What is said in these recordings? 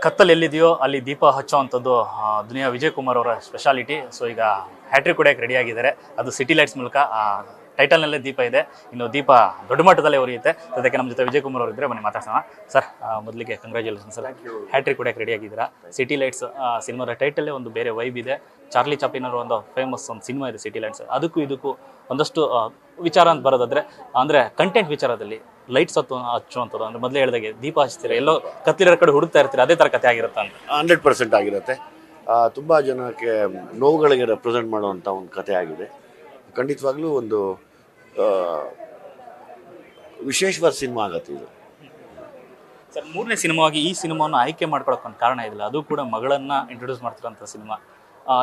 ಕತ್ತಲು ಎಲ್ಲಿದೆಯೋ ಅಲ್ಲಿ ದೀಪ ಹಚ್ಚುವಂಥದ್ದು ದುನಿಯಾ ವಿಜಯ್ ಕುಮಾರ್ ಅವರ ಸ್ಪೆಷಾಲಿಟಿ. ಸೊ ಈಗ ಹ್ಯಾಟ್ರಿಕ್ ಹೊಡೆಯಕ್ಕೆ ರೆಡಿ ಆಗಿದ್ದಾರೆ, ಅದು ಸಿಟಿ ಲೈಟ್ಸ್ ಮೂಲಕ. ಟೈಟಲ್ನಲ್ಲೇ ದೀಪ ಇದೆ, ಇನ್ನು ದೀಪ ದೊಡ್ಡ ಮಟ್ಟದಲ್ಲೇ ಉರಿಯುತ್ತೆ. ಅದಕ್ಕೆ ನಮ್ಮ ಜೊತೆ ವಿಜಯ್ ಕುಮಾರ್ ಅವರು ಇದ್ದರೆ ಬನ್ನಿ ಮಾತಾಡ್ಸೋಣ. ಸರ್, ಮೊದಲಿಗೆ ಕಂಗ್ರ್ಯಾಚುಲೇಷನ್ ಸರ್, ಹ್ಯಾಟ್ರಿಕ್ ಹೊಡೆಯಕ್ಕೆ ರೆಡಿ ಆಗಿದ್ದೀರಾ. ಸಿಟಿ ಲೈಟ್ಸ್ ಸಿನಿಮಾದ ಟೈಟಲ್ಲೇ ಒಂದು ಬೇರೆ ವೈಬ್ ಇದೆ. ಚಾರ್ಲಿ ಚಾಪ್ಲಿನ್ ಅವರ ಒಂದು ಫೇಮಸ್ ಒಂದು ಸಿನಿಮಾ ಇದೆ ಸಿಟಿ ಲೈಟ್ಸ್. ಅದಕ್ಕೂ ಇದಕ್ಕೂ ಒಂದಷ್ಟು ವಿಚಾರ ಅಂತ ಬರೋದಾದ್ರೆ, ಅಂದರೆ ಕಂಟೆಂಟ್ ವಿಚಾರದಲ್ಲಿ ಲೈಟ್ಸ್ ಹಚ್ಚುವಂಥದ್ದು, ಅಂದರೆ ಮೊದಲೇ ಹೇಳಿದಾಗೆ ದೀಪ ಹಚ್ತೀರಾ, ಎಲ್ಲೋ ಕತ್ತಿರೋ ಕಡೆ ಹುಡುಕ್ತಾ ಇರ್ತೀರಾ, ಅದೇ ಥರ ಕಥೆ ಆಗಿರುತ್ತೆ ಅಂತ. 100% ಆಗಿರುತ್ತೆ. ತುಂಬ ಜನಕ್ಕೆ ನೋವುಗಳಿಗೆ ರೆಪ್ರೆಸೆಂಟ್ ಮಾಡುವಂಥ ಒಂದು ಕಥೆ ಆಗಿದೆ. ಖಂಡಿತವಾಗ್ಲೂ ಒಂದು ವಿಶೇಷವಾದ ಸಿನಿಮಾ ಆಗತ್ತೆ ಇದು. ಸರ್, 3ನೇ ಸಿನಿಮಾವಾಗಿ ಈ ಸಿನಿಮಾವನ್ನು ಆಯ್ಕೆ ಮಾಡ್ಕೊಳಕ್ಕೆ ಒಂದು ಕಾರಣ ಇದಿಲ್ಲ, ಅದು ಕೂಡ ಮಗಳನ್ನ ಇಂಟ್ರೊಡ್ಯೂಸ್ ಮಾಡ್ತಿರೋಂಥ ಸಿನಿಮಾ.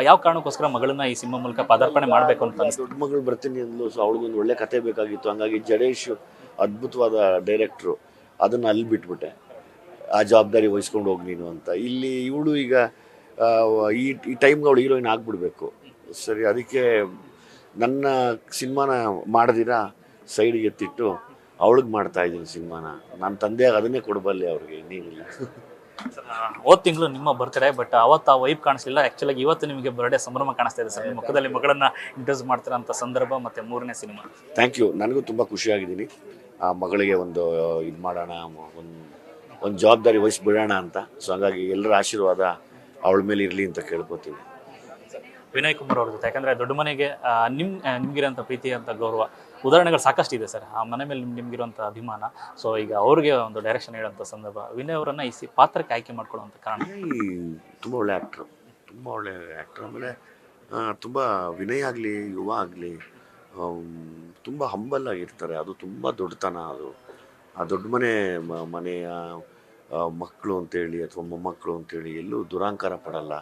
ಯಾವ ಕಾರಣಕ್ಕೋಸ್ಕರ ಮಗಳನ್ನ ಈ ಸಿನಿಮಾ ಮೂಲಕ ಪದಾರ್ಪಣೆ ಮಾಡಬೇಕು ಅಂತ ದೊಡ್ಡ ಮಗಳು ಬರ್ತೀನಿ ಅಂದ್ಲು. ಸೊ ಅವಳಿಗೊಂದು ಒಳ್ಳೆ ಕತೆ ಬೇಕಾಗಿತ್ತು. ಹಂಗಾಗಿ ಜಡೇಶ್ ಅದ್ಭುತವಾದ ಡೈರೆಕ್ಟ್ರು, ಅದನ್ನು ಅಲ್ಲಿ ಬಿಟ್ಬಿಟ್ಟೆ, ಆ ಜವಾಬ್ದಾರಿ ವಹಿಸ್ಕೊಂಡು ಹೋಗಿ ನೀನು ಅಂತ. ಇಲ್ಲಿ ಇವಳು ಈಗ ಈ ಟೈಮ್ಗೆ ಅವಳು ಹೀರೋಯಿನ್ ಆಗಿಬಿಡ್ಬೇಕು. ಸರಿ, ಅದಕ್ಕೆ ನನ್ನ ಸಿನಿಮಾನ ಮಾಡದಿರಾ ಸೈಡ್ಗೆ ಎತ್ತಿಟ್ಟು ಅವಳಿಗೆ ಮಾಡ್ತಾ ಇದ್ದೀನಿ ಸಿನಿಮಾನ. ನನ್ನ ತಂದೆಯಾಗ ಅದನ್ನೇ ಕೊಡಬಲ್ಲೆ ಅವ್ರಿಗೆ, ಇನ್ನೇನಿಲ್ಲ. ಹೋದ ತಿಂಗಳು ನಿಮ್ಮ ಬರ್ತ್ಡೇ, ಬಟ್ ಅವತ್ತು ಆ ವೈಬ್ ಕಾಣಿಸ್ಲಿಲ್ಲ. ಆ್ಯಕ್ಚುಲಾಗಿ ಇವತ್ತು ನಿಮಗೆ ಬರ್ಡೇ ಸಂಭ್ರಮ ಕಾಣಿಸ್ತಾ ಇದೆ ಸರ್, ನಿಮ್ಮ ಮುಖದಲ್ಲಿ ಮಗಳನ್ನ ಇಂಟ್ರೊಡ್ಯೂಸ್ ಮಾಡ್ತಿರೋಂಥ ಸಂದರ್ಭ ಮತ್ತು 3ನೇ ಸಿನಿಮಾ. Thank you. ನನಗೂ ತುಂಬ ಖುಷಿಯಾಗಿದ್ದೀನಿ. ಆ ಮಗಳಿಗೆ ಒಂದು ಇದು ಮಾಡೋಣ, ಒಂದು ಜವಾಬ್ದಾರಿ ವಹಿಸ್ಬಿಡೋಣ ಅಂತ. ಸೊ ಹಾಗಾಗಿ ಎಲ್ಲರ ಆಶೀರ್ವಾದ ಅವಳ ಮೇಲೆ ಇರಲಿ ಅಂತ ಕೇಳ್ಕೊತೀನಿ. ವಿನಯ್ ಕುಮಾರ್ ಅವ್ರ ಜೊತೆ, ಯಾಕಂದರೆ ದೊಡ್ಡ ಮನೆಗೆ ನಿಮ್ಗಿರೋಂಥ ಪ್ರೀತಿ ಅಂತ ಗೌರವ ಉದಾಹರಣೆಗಳು ಸಾಕಷ್ಟು ಇದೆ ಸರ್, ಆ ಮನೆ ಮೇಲೆ ನಿಮ್ಗಿರುವಂಥ ಅಭಿಮಾನ. ಸೊ ಈಗ ಅವ್ರಿಗೆ ಒಂದು ಡೈರೆಕ್ಷನ್ ಹೇಳೋಂಥ ಸಂದರ್ಭ, ವಿನಯ್ ಅವರನ್ನು ಈ ಪಾತ್ರಕ್ಕೆ ಆಯ್ಕೆ ಮಾಡ್ಕೊಳ್ಳೋಂಥ ಕಾರಣ? ತುಂಬ ಒಳ್ಳೆ ಆ್ಯಕ್ಟ್ರು, ತುಂಬ ಒಳ್ಳೆ ಆ್ಯಕ್ಟ್ರ್. ಆಮೇಲೆ ತುಂಬ ವಿನಯ್ ಆಗಲಿ ಯುವ ಆಗಲಿ ತುಂಬ ಹಂಬಲ್ ಆಗಿರ್ತಾರೆ. ಅದು ತುಂಬ ದೊಡ್ಡತನ. ಅದು ಆ ದೊಡ್ಡ ಮನೆಯ ಮಕ್ಕಳು ಅಂತೇಳಿ ಅಥವಾ ಮೊಮ್ಮಕ್ಕಳು ಅಂತೇಳಿ ಎಲ್ಲೂ ದುರಾಂಕಾರ ಪಡಲ್ಲ.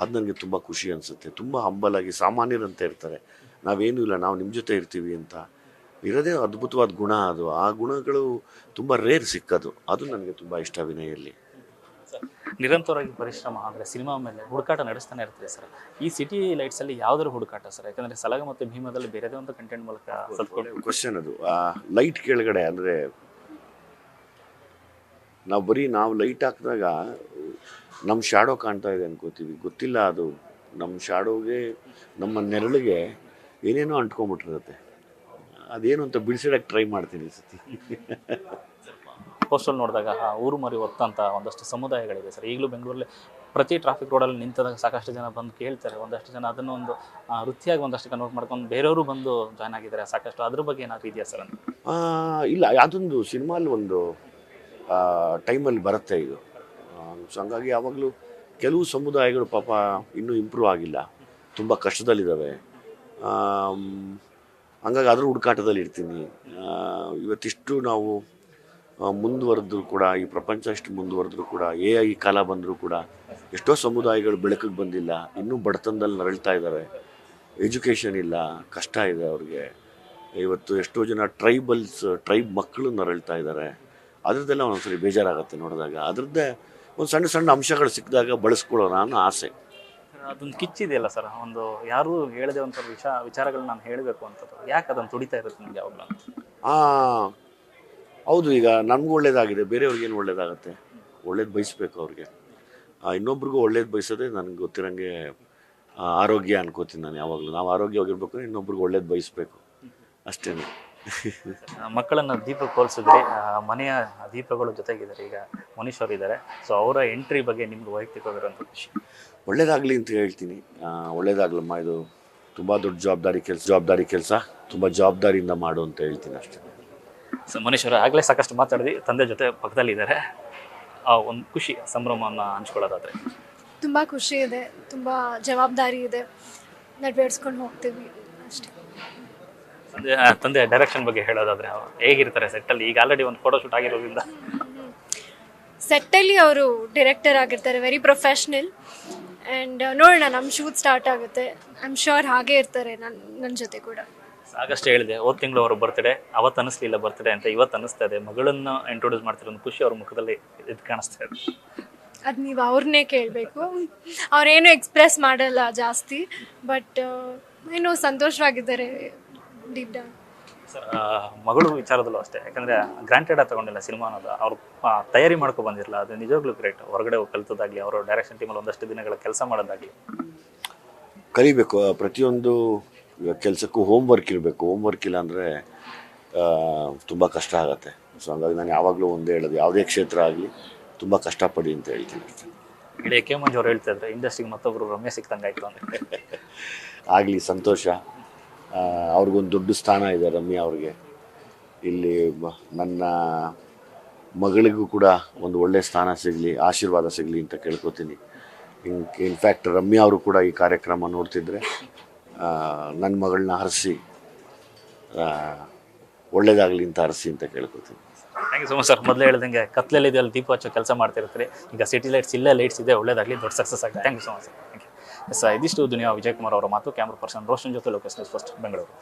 ಅದು ನನಗೆ ತುಂಬ ಖುಷಿ ಅನಿಸುತ್ತೆ. ತುಂಬ ಹಂಬಲಾಗಿ ಸಾಮಾನ್ಯರಂತೆ ಇರ್ತಾರೆ. ನಾವೇನೂ ಇಲ್ಲ, ನಾವು ನಿಮ್ಮ ಜೊತೆ ಇರ್ತೀವಿ ಅಂತ ಇರೋದೇ ಅದ್ಭುತವಾದ ಗುಣ. ಅದು ಆ ಗುಣಗಳು ತುಂಬ ರೇರ್ ಸಿಕ್ಕದು. ಅದು ನನಗೆ ತುಂಬ ಇಷ್ಟ ವಿನಯಲ್ಲಿ. ನಿರಂತರವಾಗಿ ಪರಿಶ್ರಮ, ಅಂದರೆ ಸಿನಿಮಾ ಮೇಲೆ ಹುಡುಕಾಟ ನಡೆಸ್ತಾನೆ ಇರ್ತೀರಿ ಸರ್. ಈ ಸಿಟಿ ಲೈಟ್ಸಲ್ಲಿ ಯಾವುದಾದ್ರು ಹುಡುಕಾಟ ಸರ್? ಯಾಕಂದರೆ ಸಲಗ ಮತ್ತು ಭೀಮದಲ್ಲಿ ಬೇರೆದೇ ಒಂದು ಕಂಟೆಂಟ್ ಮೂಲಕ ಕ್ವಶನ್ ಅದು. ಆ ಲೈಟ್ ಕೆಳಗಡೆ ಅಂದರೆ ನಾವು ಲೈಟ್ ಹಾಕಿದಾಗ ನಮ್ಮ ಶಾಡೋ ಕಾಣ್ತಾ ಇದೆ ಅನ್ಕೋತೀವಿ. ಗೊತ್ತಿಲ್ಲ, ಅದು ನಮ್ಮ ಶಾಡೋಗೆ, ನಮ್ಮ ನೆರಳಿಗೆ ಏನೇನೋ ಅಂಟ್ಕೊಂಡ್ಬಿಟ್ಟಿರುತ್ತೆ. ಅದೇನು ಅಂತ ಬಿಡಿಸಿಡಕ್ಕೆ ಟ್ರೈ ಮಾಡ್ತೀನಿ ಈ ಸತಿ. ಪೋಸ್ಟಲ್ಲಿ ನೋಡಿದಾಗ ಊರು ಮರಿ ಹೊತ್ತಂಥ ಒಂದಷ್ಟು ಸಮುದಾಯಗಳಿದೆ ಸರ್. ಈಗಲೂ ಬೆಂಗಳೂರಲ್ಲಿ ಪ್ರತಿ ಟ್ರಾಫಿಕ್ ರೋಡಲ್ಲಿ ನಿಂತಾಗ ಸಾಕಷ್ಟು ಜನ ಬಂದು ಕೇಳ್ತಾರೆ. ಒಂದಷ್ಟು ಜನ ಅದನ್ನು ಒಂದು ವೃತ್ತಿಯಾಗಿ ಒಂದಷ್ಟು ಕನ್ವರ್ಟ್ ಮಾಡ್ಕೊಂಡು ಬೇರೆಯವರು ಬಂದು ಜಾಯ್ನ್ ಆಗಿದ್ದಾರೆ ಸಾಕಷ್ಟು. ಅದ್ರ ಬಗ್ಗೆ ಏನಾದ್ರು ಇದೆಯಾ ಸರ್ ಅಂತ? ಇಲ್ಲ, ಅದೊಂದು ಸಿನಿಮಾಲ್ಲಿ ಒಂದು ಟೈಮಲ್ಲಿ ಬರುತ್ತೆ ಇದು. ಸೊ ಹಂಗಾಗಿ ಯಾವಾಗಲೂ ಕೆಲವು ಸಮುದಾಯಗಳು ಪಾಪ ಇನ್ನೂ ಇಂಪ್ರೂವ್ ಆಗಿಲ್ಲ, ತುಂಬ ಕಷ್ಟದಲ್ಲಿದ್ದಾವೆ. ಹಂಗಾಗಿ ಅದ್ರ ಹುಡುಕಾಟದಲ್ಲಿ ಇರ್ತೀನಿ. ಇವತ್ತಿಷ್ಟು ನಾವು ಮುಂದುವರೆದ್ರೂ ಕೂಡ, ಈ ಪ್ರಪಂಚ ಎಷ್ಟು ಮುಂದುವರೆದ್ರೂ ಕೂಡ, AI ಕಾಲ ಬಂದರೂ ಕೂಡ ಎಷ್ಟೋ ಸಮುದಾಯಗಳು ಬೆಳಕಿಗೆ ಬಂದಿಲ್ಲ, ಇನ್ನೂ ಬಡತನದಲ್ಲಿ ನರಳ್ತಾ ಇದ್ದಾರೆ. ಎಜುಕೇಷನ್ ಇಲ್ಲ, ಕಷ್ಟ ಇದೆ ಅವ್ರಿಗೆ. ಇವತ್ತು ಎಷ್ಟೋ ಜನ ಟ್ರೈಬ್ ಮಕ್ಕಳು ನರಳ್ತಾ ಇದ್ದಾರೆ. ಅದ್ರದ್ದೆಲ್ಲ ಒಂದೊಂದ್ಸರಿ ಬೇಜಾರಾಗುತ್ತೆ ನೋಡಿದಾಗ. ಅದ್ರದ್ದೇ ಒಂದು ಸಣ್ಣ ಸಣ್ಣ ಅಂಶಗಳು ಸಿಕ್ಕಿದಾಗ ಬಳಸ್ಕೊಳ್ಳೋಣ ಅನ್ನೋ ಆಸೆ. ಅದೊಂದು ಕಿಚ್ಚಿದೆಯಲ್ಲ ಸರ್, ಒಂದು ಯಾರೂ ಹೇಳದೆ ಒಂಥರ ವಿಚಾರಗಳನ್ನ ನಾನು ಹೇಳಬೇಕು ಅಂತದ್ದು. ಯಾಕೆ ಅದನ್ನು ತುಡಿತಾ ಇರುತ್ತೆ ನಿಮ್ಗೆ ಯಾವಾಗಲೂ? ಹೌದು, ಈಗ ನನಗೂ ಒಳ್ಳೇದಾಗಿದೆ, ಬೇರೆಯವ್ರಿಗೇನು ಒಳ್ಳೇದಾಗುತ್ತೆ? ಒಳ್ಳೇದು ಬಯಸ್ಬೇಕು ಅವ್ರಿಗೆ. ಇನ್ನೊಬ್ರಿಗೂ ಒಳ್ಳೇದು ಬಯಸೋದೇ ನನಗೆ ಗೊತ್ತಿರೋಂಗೆ ಆರೋಗ್ಯ ಅನ್ಕೋತೀನಿ ನಾನು ಯಾವಾಗಲೂ. ನಾವು ಆರೋಗ್ಯವಾಗಿರ್ಬೇಕು, ಇನ್ನೊಬ್ರಿಗೆ ಒಳ್ಳೇದು ಬಯಸ್ಬೇಕು, ಅಷ್ಟೇ. ಮಕ್ಕಳನ್ನು ದೀಪಕ್ಕೆ ಹೋಲಿಸಿದ್ರೆ ಮನೆಯ ದೀಪಗಳು ಜೊತೆಗಿದ್ದಾರೆ. ಈಗ ಮನೀಶ್ ಅವರು ಇದ್ದಾರೆ. ಸೊ ಅವರ ಎಂಟ್ರಿ ಬಗ್ಗೆ ನಿಮ್ಗೆ ವೈಯಕ್ತಿಕವಾಗಿರೋಂಥ ಖುಷಿ? ಒಳ್ಳೇದಾಗಲಿ ಅಂತ ಹೇಳ್ತೀನಿ. ಒಳ್ಳೇದಾಗ್ಲಮ್ಮ, ಇದು ತುಂಬ ದೊಡ್ಡ ಜವಾಬ್ದಾರಿ ಕೆಲಸ, ತುಂಬ ಜವಾಬ್ದಾರಿಯಿಂದ ಮಾಡು ಅಂತ ಹೇಳ್ತೀನಿ ಅಷ್ಟೇ. ಸೊ ಮನೀಶ್ ಅವರು ಆಗಲೇ ಸಾಕಷ್ಟು ಮಾತಾಡಿದ್ವಿ, ತಂದೆ ಜೊತೆ ಪಕ್ಕದಲ್ಲಿದ್ದಾರೆ. ಒಂದು ಖುಷಿ ಸಂಭ್ರಮವನ್ನು ಹಂಚ್ಕೊಳ್ಳೋದಾದರೆ? ತುಂಬ ಖುಷಿ ಇದೆ, ತುಂಬ ಜವಾಬ್ದಾರಿ ಇದೆ, ನೆರವೇರಿಸ್ಕೊಂಡು ಹೋಗ್ತೀವಿ ಅಷ್ಟೇ. ತಂದೆ ಡೈರೆಕ್ಷನ್ ಬಗ್ಗೆ ಹೇಳೋದಾದರೆ ಹೇಗಿರ್ತಾರೆ ಸೆಟ್ಟಲ್ಲಿ? ಈಗ ಆಲ್ರೆಡಿ ಒಂದು ಫೋಟೋ ಶೂಟ್ ಆಗಿರೋದ್ರಿಂದ ಸೆಟ್ಟಲ್ಲಿ ಅವರು ಡೈರೆಕ್ಟರ್ ಆಗಿರ್ತಾರೆ, ವೆರಿ ಪ್ರೊಫೆಷ್ನಲ್. ಆ್ಯಂಡ್ ನೋಡೋಣ, ನಮ್ಮ ಶೂಟ್ ಸ್ಟಾರ್ಟ್ ಆಗುತ್ತೆ, ಐ ಆಮ್ ಶ್ಯೂರ್ ಹಾಗೇ ಇರ್ತಾರೆ ನನ್ನ ಜೊತೆ ಕೂಡ. ಆಗಷ್ಟೇ ಹೇಳಿದೆ, ಹೋದ ತಿಂಗಳು ಅವರು ಬರ್ತ್ಡೇ, ಅವತ್ತು ಅನ್ನಿಸ್ಲಿಲ್ಲ ಬರ್ತ್ಡೇ ಅಂತ, ಇವತ್ತು ಅನ್ನಿಸ್ತಾ ಇದೆ. ಮಗಳನ್ನು ಇಂಟ್ರೊಡ್ಯೂಸ್ ಮಾಡ್ತಿರೋ ಒಂದು ಖುಷಿ ಅವ್ರ ಮುಖದಲ್ಲಿ ಇದು ಕಾಣಿಸ್ತಾ ಇದೆ. ಅದು ನೀವು ಅವ್ರನ್ನೇ ಕೇಳಬೇಕು. ಅವ್ರೇನು ಎಕ್ಸ್ಪ್ರೆಸ್ ಮಾಡಲ್ಲ ಜಾಸ್ತಿ, ಬಟ್ ಏನೋ ಸಂತೋಷವಾಗಿದ್ದಾರೆ ಡೀಪ್ ಡೌನ್. ಸರ್ ಮಗಳು ವಿಚಾರದಲ್ಲೂ ಅಷ್ಟೇ, ಯಾಕಂದರೆ ಗ್ರಾಂಟೆಡ್ ತಗೊಂಡಿಲ್ಲ ಸಿನಿಮಾ ಅನ್ನೋದು, ಅವ್ರು ತಯಾರಿ ಮಾಡ್ಕೊ ಬಂದಿರಲ್ಲ, ಅದು ನಿಜವಾಗ್ಲೂ ಗ್ರೇಟ್. ಹೊರಗಡೆ ಹೋಗಿ ಕಲ್ತದಾಗಲಿ, ಅವರು ಡೈರೆಕ್ಷನ್ ಟೀಮಲ್ಲಿ ಒಂದಷ್ಟು ದಿನಗಳ ಕೆಲಸ ಮಾಡೋದಾಗಲಿ. ಕಲಿಬೇಕು. ಪ್ರತಿಯೊಂದು ಕೆಲಸಕ್ಕೂ ಹೋಮ್ ವರ್ಕ್ ಇರಬೇಕು. ಹೋಮ್ ವರ್ಕ್ ಇಲ್ಲ ಅಂದರೆ ತುಂಬ ಕಷ್ಟ ಆಗುತ್ತೆ. ಸೊ ಹಂಗಾಗಿ ನಾನು ಯಾವಾಗಲೂ ಒಂದೇ ಹೇಳೋದು, ಯಾವುದೇ ಕ್ಷೇತ್ರ ಆಗಲಿ ತುಂಬ ಕಷ್ಟಪಡಿ ಅಂತ ಹೇಳ್ತೀನಿ ಅಷ್ಟೇ. ಇಡೀ ಕೆ ಮಂಜು ಅವ್ರು ಹೇಳ್ತಾ ಇದ್ರೆ ಇಂಡಸ್ಟ್ರಿಗೆ ಮತ್ತೊಬ್ಬರು ರಮ್ಯ ಸಿಕ್ತಂಗೆ ಆಯಿತು ಅಂತ. ಆಗಲಿ, ಸಂತೋಷ. ಅವ್ರಿಗೊಂದು ದೊಡ್ಡ ಸ್ಥಾನ ಇದೆ ರಮ್ಯಾ ಅವ್ರಿಗೆ. ಇಲ್ಲಿ ನನ್ನ ಮಗಳಿಗೂ ಕೂಡ ಒಂದು ಒಳ್ಳೆಯ ಸ್ಥಾನ ಸಿಗಲಿ, ಆಶೀರ್ವಾದ ಸಿಗಲಿ ಅಂತ ಕೇಳ್ಕೊತೀನಿ. ಇನ್ಫ್ಯಾಕ್ಟ್ ರಮ್ಯಾ ಅವರು ಕೂಡ ಈ ಕಾರ್ಯಕ್ರಮ ನೋಡ್ತಿದ್ರೆ ನನ್ನ ಮಗಳನ್ನ ಹರಿಸಿ ಒಳ್ಳೇದಾಗಲಿ ಅಂತ ಹರಿಸಿ ಅಂತ ಕೇಳ್ಕೊತೀನಿ. Thank you so much sir. ಮೊದಲೇ ಹೇಳ್ದಂಗೆ ಕತ್ಲಲ್ಲಿ ಅಲ್ಲಿ ದೀಪ ಹಚ್ಚೋ ಕೆಲಸ ಮಾಡ್ತಿರ್ತೀರಿ, ಈಗ ಸಿಟಿ ಲೈಟ್ಸ್ ಇಲ್ಲೇ ಲೈಟ್ಸ್ ಇದೆ, ಒಳ್ಳೇದಾಗಲಿ, ದೊಡ್ಡ ಸಕ್ಸಸ್ ಆಗಿದೆ. Thank you so much sir. Thank you. Yes, ಇದಿಷ್ಟು ದುನಿಯಾ ವಿಜಯ್ ಕುಮಾರ್ ಅವರ ಮಾತು. ಕ್ಯಾಮ್ರಾ ಪರ್ಸನ್ ರೋಷನ್ ಜೊತೆ ಲೋಕೇಶ್ ನ್ಯೂಸ್ ಫಸ್ಟ್, ಬೆಂಗಳೂರು.